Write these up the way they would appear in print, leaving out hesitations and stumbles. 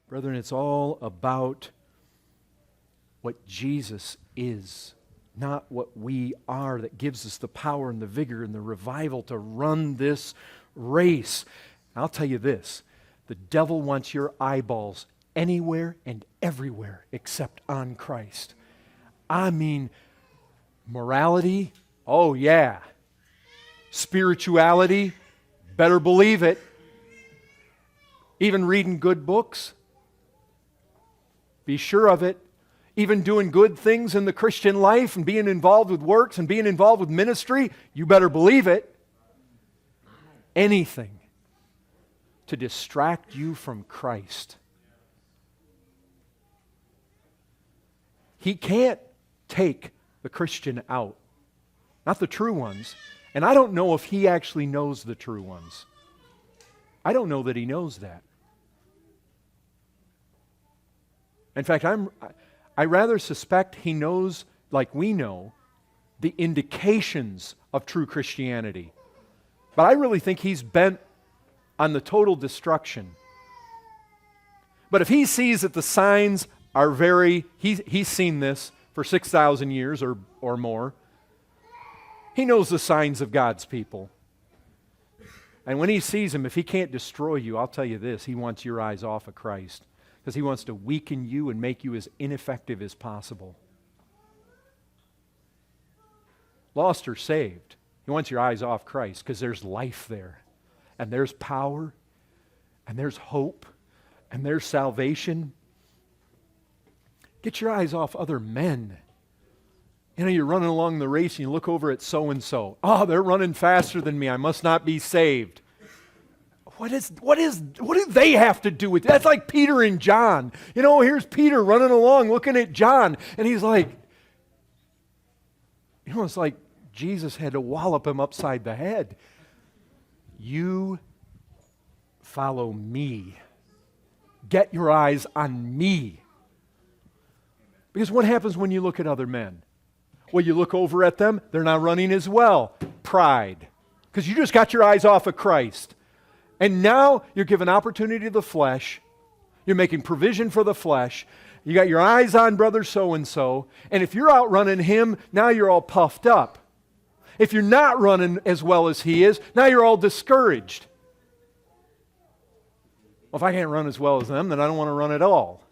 Brethren, it's all about what Jesus is, not what we are, that gives us the power and the vigor and the revival to run this race. And I'll tell you this, the devil wants your eyeballs anywhere and everywhere except on Christ. I mean, morality, oh yeah. Spirituality, better believe it. Even reading good books, be sure of it. Even doing good things in the Christian life and being involved with works and being involved with ministry, you better believe it. Anything to distract you from Christ. He can't take the Christian out. Not the true ones. And I don't know if he actually knows the true ones. I don't know that he knows that. In fact, I rather suspect he knows, like we know, the indications of true Christianity. But I really think he's bent on the total destruction. But if he sees that the signs are he's seen this for 6,000 years or more. He knows the signs of God's people. And when he sees them, if he can't destroy you, I'll tell you this, he wants your eyes off of Christ. Because he wants to weaken you and make you as ineffective as possible. Lost or saved, he wants your eyes off Christ because there's life there. And there's power. And there's hope. And there's salvation. Get your eyes off other men. You know, you're running along the race and you look over at so-and-so. Oh, they're running faster than me. I must not be saved. What do they have to do with it? That's like Peter and John. You know, here's Peter running along looking at John. And he's like, you know, it's like Jesus had to wallop him upside the head. You follow me. Get your eyes on me. Because what happens when you look at other men? Well, you look over at them, they're not running as well. Pride. Because you just got your eyes off of Christ. And now you're giving opportunity to the flesh. You're making provision for the flesh. You got your eyes on brother so-and-so. And if you're outrunning him, now you're all puffed up. If you're not running as well as he is, now you're all discouraged. Well, if I can't run as well as them, then I don't want to run at all.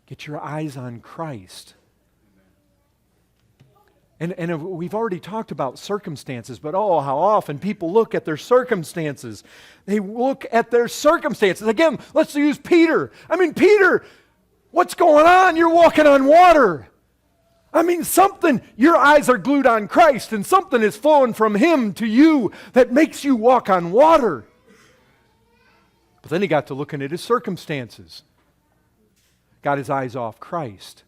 Get your eyes on Christ. And we've already talked about circumstances, but oh, how often people look at their circumstances. They look at their circumstances. Again, let's use Peter. I mean, Peter, what's going on? You're walking on water. I mean, your eyes are glued on Christ, and something is flowing from Him to you that makes you walk on water. But then he got to looking at his circumstances. Got his eyes off Christ.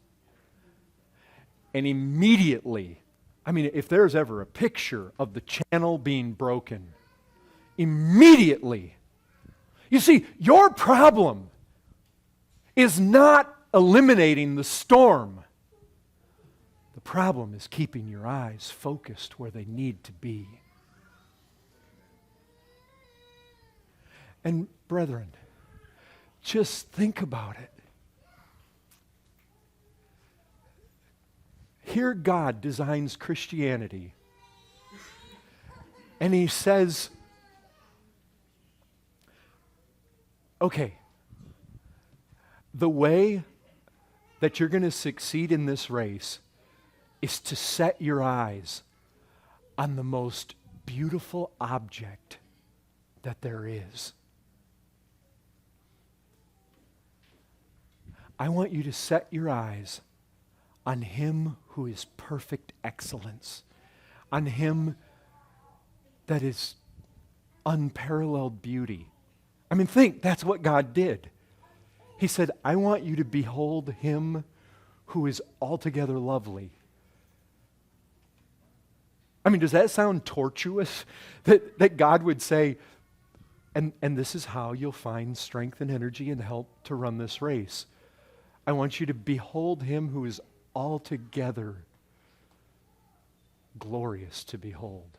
And immediately, I mean, if there's ever a picture of the channel being broken, immediately, you see, your problem is not eliminating the storm. The problem is keeping your eyes focused where they need to be. And brethren, just think about it. Here God designs Christianity, and He says, okay, the way that you're going to succeed in this race is to set your eyes on the most beautiful object that there is. I want you to set your eyes on Him who is perfect excellence, on Him that is unparalleled beauty. I mean, think, that's what God did. He said, I want you to behold Him who is altogether lovely. I mean, does that sound tortuous? That God would say, and this is how you'll find strength and energy and help to run this race. I want you to behold Him who is altogether glorious to behold.